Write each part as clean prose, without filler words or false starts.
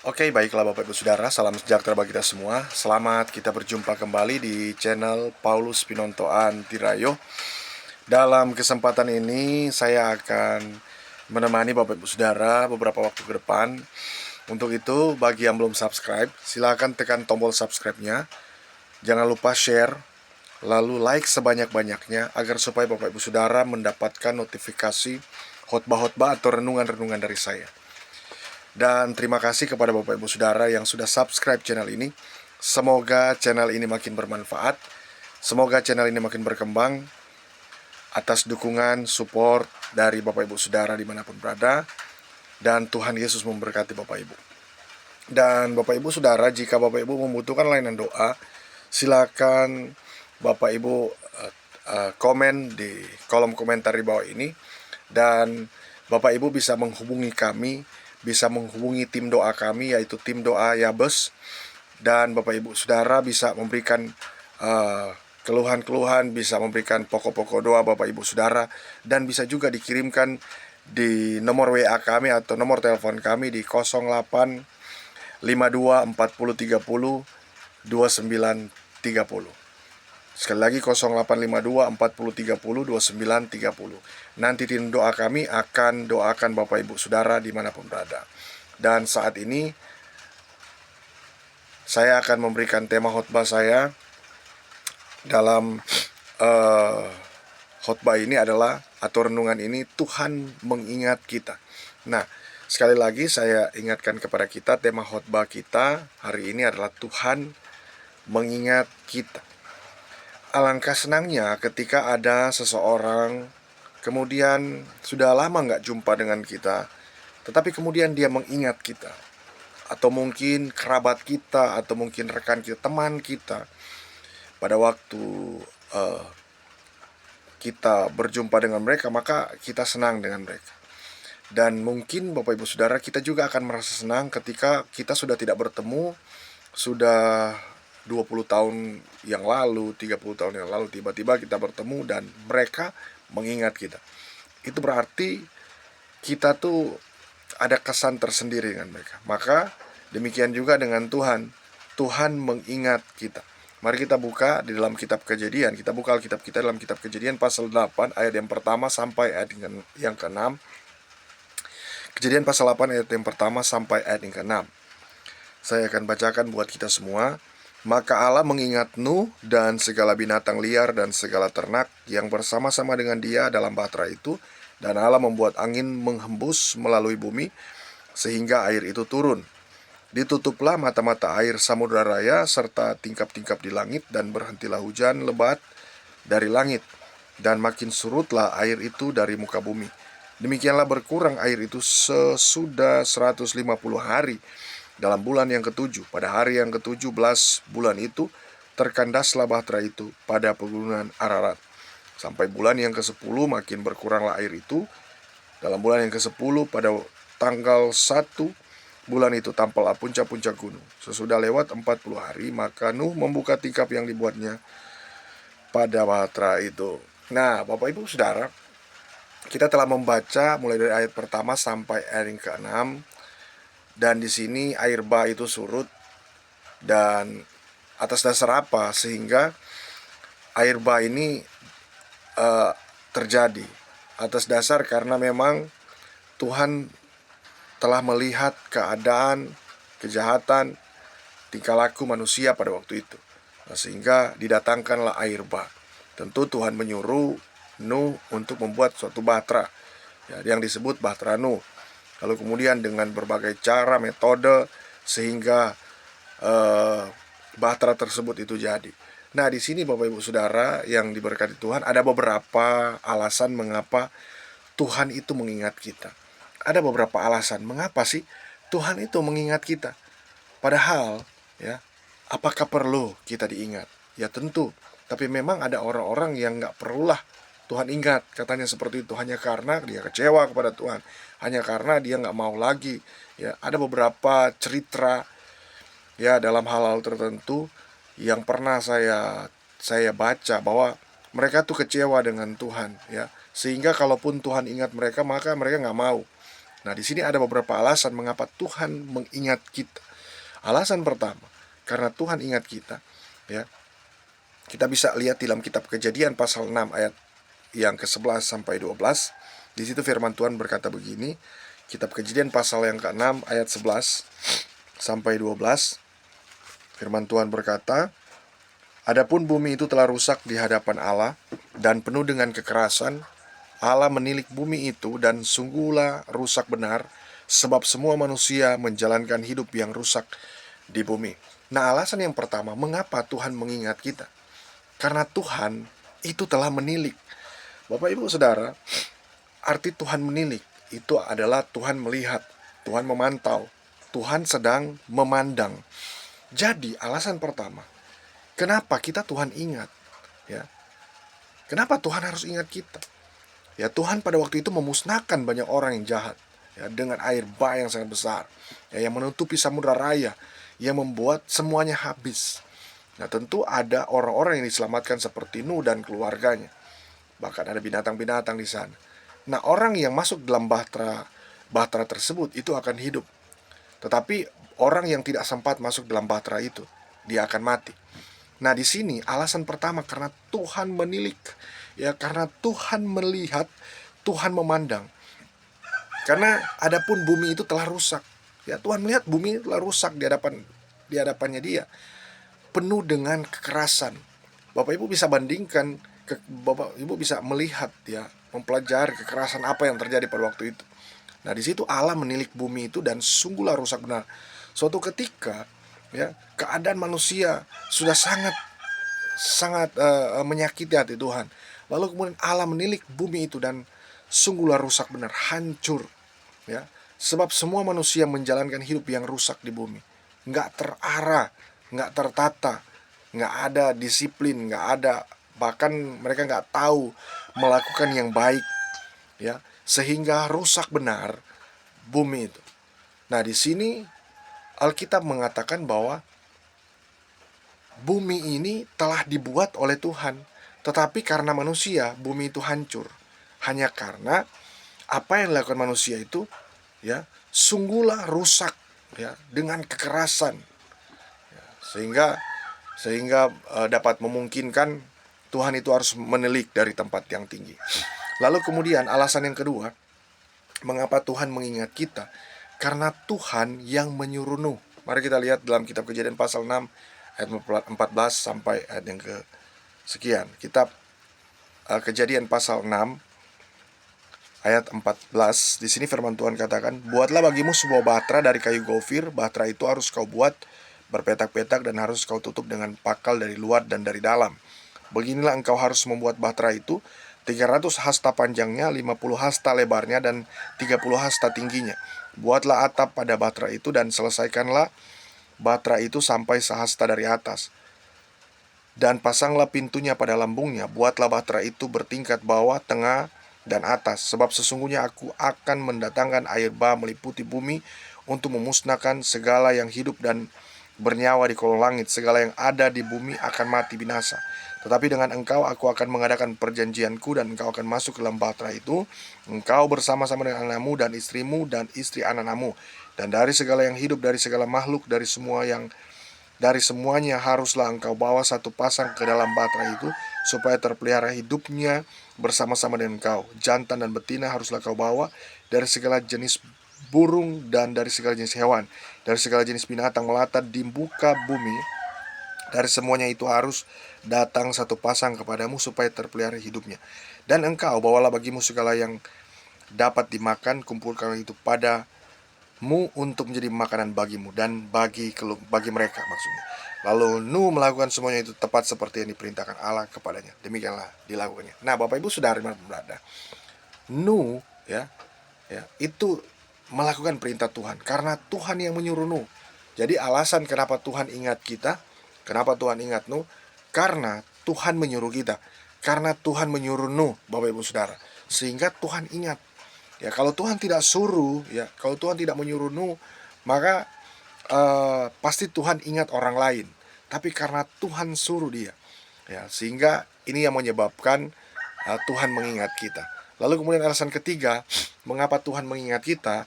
Oke, baiklah Bapak Ibu Saudara, salam sejahtera bagi kita semua. Selamat kita berjumpa kembali di channel Paulus Pinontoan Tirayo. Dalam kesempatan ini saya akan menemani Bapak Ibu Saudara beberapa waktu ke depan. Untuk itu, bagi yang belum subscribe, silakan tekan tombol subscribe-nya. Jangan lupa share, lalu like sebanyak-banyaknya agar supaya Bapak Ibu Saudara mendapatkan notifikasi khotbah-khotbah atau renungan-renungan dari saya. Dan terima kasih kepada Bapak Ibu Saudara yang sudah subscribe channel ini. Semoga channel ini makin bermanfaat. Semoga channel ini makin berkembang atas dukungan, support dari Bapak Ibu Saudara dimanapun berada. Dan Tuhan Yesus memberkati Bapak Ibu. Dan Bapak Ibu Saudara, jika Bapak Ibu membutuhkan layanan doa, silakan Bapak Ibu komen di kolom komentar di bawah ini. Dan Bapak Ibu bisa menghubungi kami, bisa menghubungi tim doa kami, yaitu tim doa Yabes. Dan Bapak Ibu Saudara bisa memberikan keluhan-keluhan, bisa memberikan pokok-pokok doa Bapak Ibu Saudara. Dan bisa juga dikirimkan di nomor WA kami atau nomor telepon kami di 08 52 40 30 29 30. Sekali lagi 0852 40 30 29 30. Nanti tim doa kami akan doakan Bapak Ibu Saudara dimanapun berada. Dan saat ini saya akan memberikan tema khotbah saya. Dalam khotbah ini adalah, atau renungan ini, Tuhan mengingat kita. Nah, sekali lagi saya ingatkan kepada kita, tema khotbah kita hari ini adalah Tuhan mengingat kita. Alangkah senangnya ketika ada seseorang kemudian sudah lama nggak jumpa dengan kita, tetapi kemudian dia mengingat kita. Atau mungkin kerabat kita, atau mungkin rekan kita, teman kita. Pada waktu kita berjumpa dengan mereka, maka kita senang dengan mereka. Dan mungkin Bapak Ibu Saudara, kita juga akan merasa senang ketika kita sudah tidak bertemu, sudah 20 tahun yang lalu, 30 tahun yang lalu, tiba-tiba kita bertemu dan mereka mengingat kita. Itu berarti kita tuh ada kesan tersendiri dengan mereka. Maka demikian juga dengan Tuhan. Tuhan mengingat kita. Mari kita buka di dalam kitab Kejadian. Kita buka Alkitab kita dalam kitab Kejadian pasal 8 ayat yang pertama sampai ayat yang ke-6. Kejadian pasal 8 ayat yang pertama sampai ayat yang ke-6. Saya akan bacakan buat kita semua. Maka Allah mengingat Nuh dan segala binatang liar dan segala ternak yang bersama-sama dengan dia dalam bahtera itu. Dan Allah membuat angin menghembus melalui bumi sehingga air itu turun. Ditutuplah mata-mata air samudera raya serta tingkap-tingkap di langit, dan berhentilah hujan lebat dari langit, dan makin surutlah air itu dari muka bumi. Demikianlah berkurang air itu sesudah 150 hari. Dalam bulan yang ketujuh, pada hari yang ke-17 bulan itu, terkandaslah bahtera itu pada pegunungan Ararat. Sampai bulan yang ke-10 makin berkuranglah air itu. Dalam bulan yang ke-10 pada tanggal 1 bulan itu tampaklah puncak-puncak gunung. Sesudah lewat 40 hari, maka Nuh membuka tingkap yang dibuatnya pada bahtera itu. Nah, Bapak Ibu Saudara, kita telah membaca mulai dari ayat pertama sampai ayat yang ke-6. Dan di sini air bah itu surut. Dan atas dasar apa sehingga air bah ini terjadi? Atas dasar karena memang Tuhan telah melihat keadaan, kejahatan, tingkah laku manusia pada waktu itu. Nah, sehingga didatangkanlah air bah. Tentu Tuhan menyuruh Nuh untuk membuat suatu bahtera, ya, yang disebut bahtera Nuh. Lalu kemudian dengan berbagai cara, metode, sehingga bahtera tersebut itu jadi. Nah, di sini Bapak Ibu Saudara yang diberkati Tuhan, ada beberapa alasan mengapa Tuhan itu mengingat kita. Ada beberapa alasan mengapa sih Tuhan itu mengingat kita. Padahal, ya, apakah perlu kita diingat? Ya tentu. Tapi memang ada orang-orang yang gak perlulah Tuhan ingat, katanya seperti itu, hanya karena dia kecewa kepada Tuhan, hanya karena dia gak mau lagi. Ya, ada beberapa cerita, ya, dalam hal-hal tertentu yang pernah saya baca bahwa mereka tuh kecewa dengan Tuhan, ya, sehingga kalaupun Tuhan ingat mereka, maka mereka gak mau. Nah, di sini ada beberapa alasan mengapa Tuhan mengingat kita. Alasan pertama, karena Tuhan ingat kita, ya. Kita bisa lihat dalam kitab Kejadian pasal 6 ayat yang ke-11 sampai 12. Di situ firman Tuhan berkata begini, kitab Kejadian pasal yang ke-6 ayat 11 sampai 12. Firman Tuhan berkata, "Adapun bumi itu telah rusak di hadapan Allah dan penuh dengan kekerasan. Allah menilik bumi itu dan sungguhlah rusak benar, sebab semua manusia menjalankan hidup yang rusak di bumi." Nah, alasan yang pertama, mengapa Tuhan mengingat kita? Karena Tuhan itu telah menilik. Bapak Ibu Saudara, arti Tuhan menilik itu adalah Tuhan melihat, Tuhan memantau, Tuhan sedang memandang. Jadi alasan pertama, kenapa kita Tuhan ingat? Ya, kenapa Tuhan harus ingat kita? Ya, Tuhan pada waktu itu memusnahkan banyak orang yang jahat, ya, dengan air bah yang sangat besar, ya, yang menutupi samudra raya, yang membuat semuanya habis. Nah, tentu ada orang-orang yang diselamatkan seperti Nuh dan keluarganya. Bahkan ada binatang-binatang di sana. Nah, orang yang masuk dalam bahtera tersebut itu akan hidup. Tetapi orang yang tidak sempat masuk dalam bahtera itu, dia akan mati. Nah, di sini alasan pertama karena Tuhan menilik, ya, karena Tuhan melihat, Tuhan memandang. Karena adapun bumi itu telah rusak. Ya, Tuhan melihat bumi telah rusak di hadapannya Dia, penuh dengan kekerasan. Bapak Ibu bisa bandingkan, Bapak Ibu bisa melihat, ya, mempelajari kekerasan apa yang terjadi pada waktu itu. Nah, di situ Allah menilik bumi itu dan sungguhlah rusak benar. Suatu ketika, ya, keadaan manusia sudah sangat menyakiti hati Tuhan. Lalu kemudian Allah menilik bumi itu dan sungguhlah rusak benar, hancur, ya. Sebab semua manusia menjalankan hidup yang rusak di bumi, nggak terarah, nggak tertata, nggak ada disiplin, nggak ada, bahkan mereka nggak tahu melakukan yang baik, ya, sehingga rusak benar bumi itu. Nah, di sini Alkitab mengatakan bahwa bumi ini telah dibuat oleh Tuhan, tetapi karena manusia bumi itu hancur. Hanya karena apa yang dilakukan manusia itu, ya, sungguhlah rusak, ya, dengan kekerasan, ya, sehingga dapat memungkinkan Tuhan itu harus menilik dari tempat yang tinggi. Lalu kemudian alasan yang kedua, mengapa Tuhan mengingat kita? Karena Tuhan yang menyuruh Nuh. Mari kita lihat dalam kitab Kejadian pasal 6 ayat 14 sampai ayat yang ke sekian. Kitab Kejadian pasal 6 ayat 14. Di sini firman Tuhan katakan, "Buatlah bagimu sebuah bahtera dari kayu gofir. Bahtera itu harus kau buat berpetak-petak dan harus kau tutup dengan pakal dari luar dan dari dalam. Beginilah engkau harus membuat bahtera itu, 300 hasta panjangnya, 50 hasta lebarnya, dan 30 hasta tingginya. Buatlah atap pada bahtera itu dan selesaikanlah bahtera itu sampai sehasta dari atas. Dan pasanglah pintunya pada lambungnya. Buatlah bahtera itu bertingkat bawah, tengah, dan atas. Sebab sesungguhnya aku akan mendatangkan air bah meliputi bumi untuk memusnahkan segala yang hidup dan bernyawa di kolong langit. Segala yang ada di bumi akan mati binasa. Tetapi dengan engkau aku akan mengadakan perjanjianku dan engkau akan masuk ke dalam bahtera itu, engkau bersama-sama dengan anakmu dan istrimu dan istri anak-anakmu. Dan dari segala yang hidup, dari segala makhluk, dari semuanya haruslah engkau bawa satu pasang ke dalam bahtera itu, supaya terpelihara hidupnya bersama-sama dengan engkau. Jantan dan betina haruslah kau bawa dari segala jenis burung dan dari segala jenis hewan, dari segala jenis binatang melata di muka bumi. Dari semuanya itu harus datang satu pasang kepadamu supaya terpelihara hidupnya. Dan engkau bawalah bagimu segala yang dapat dimakan, kumpulkan itu padamu untuk menjadi makanan bagimu dan bagi mereka maksudnya." Lalu Nuh melakukan semuanya itu tepat seperti yang diperintahkan Allah kepadanya. Demikianlah dilakukannya. Nah, Bapak Ibu Saudara yang berada, Nuh, ya itu melakukan perintah Tuhan karena Tuhan yang menyuruh Nuh. Jadi alasan kenapa Tuhan ingat kita, kenapa Tuhan ingat Nuh? Karena Tuhan menyuruh kita. Karena Tuhan menyuruh Nuh, Bapak Ibu Saudara, sehingga Tuhan ingat. Ya, kalau Tuhan tidak suruh, ya, kalau Tuhan tidak menyuruh Nuh, maka pasti Tuhan ingat orang lain. Tapi karena Tuhan suruh dia, ya, sehingga ini yang menyebabkan Tuhan mengingat kita. Lalu kemudian alasan ketiga, mengapa Tuhan mengingat kita?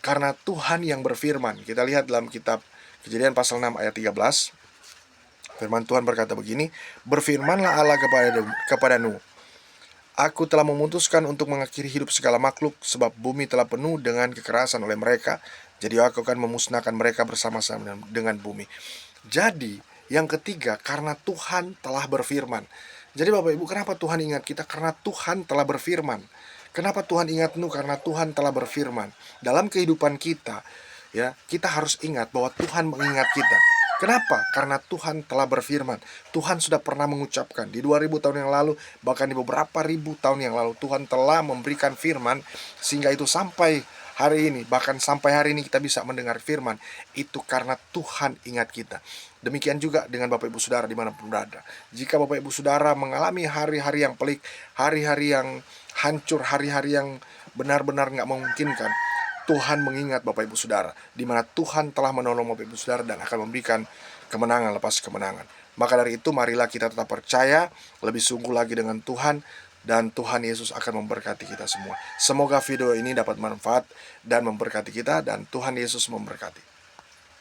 Karena Tuhan yang berfirman. Kita lihat dalam kitab Kejadian pasal 6 ayat 13. Firman Tuhan berkata begini, "Berfirmanlah Allah kepada Nuh, Aku telah memutuskan untuk mengakhiri hidup segala makhluk, sebab bumi telah penuh dengan kekerasan oleh mereka. Jadi aku akan memusnahkan mereka bersama-sama dengan bumi." Jadi, yang ketiga, karena Tuhan telah berfirman. Jadi Bapak Ibu, kenapa Tuhan ingat kita? Karena Tuhan telah berfirman. Kenapa Tuhan ingat Nuh? Karena Tuhan telah berfirman. Dalam kehidupan kita, ya, kita harus ingat bahwa Tuhan mengingat kita. Kenapa? Karena Tuhan telah berfirman. Tuhan sudah pernah mengucapkan di 2000 tahun yang lalu, bahkan di beberapa ribu tahun yang lalu, Tuhan telah memberikan firman, sehingga itu sampai hari ini, bahkan sampai hari ini kita bisa mendengar firman. Itu karena Tuhan ingat kita. Demikian juga dengan Bapak Ibu Saudara dimanapun berada. Jika Bapak Ibu Saudara mengalami hari-hari yang pelik, hari-hari yang hancur, hari-hari yang benar-benar gak memungkinkan, Tuhan mengingat Bapak Ibu Saudara, di mana Tuhan telah menolong Bapak Ibu Saudara dan akan memberikan kemenangan lepas kemenangan. Maka dari itu marilah kita tetap percaya, lebih sungguh lagi dengan Tuhan, dan Tuhan Yesus akan memberkati kita semua. Semoga video ini dapat manfaat dan memberkati kita, dan Tuhan Yesus memberkati.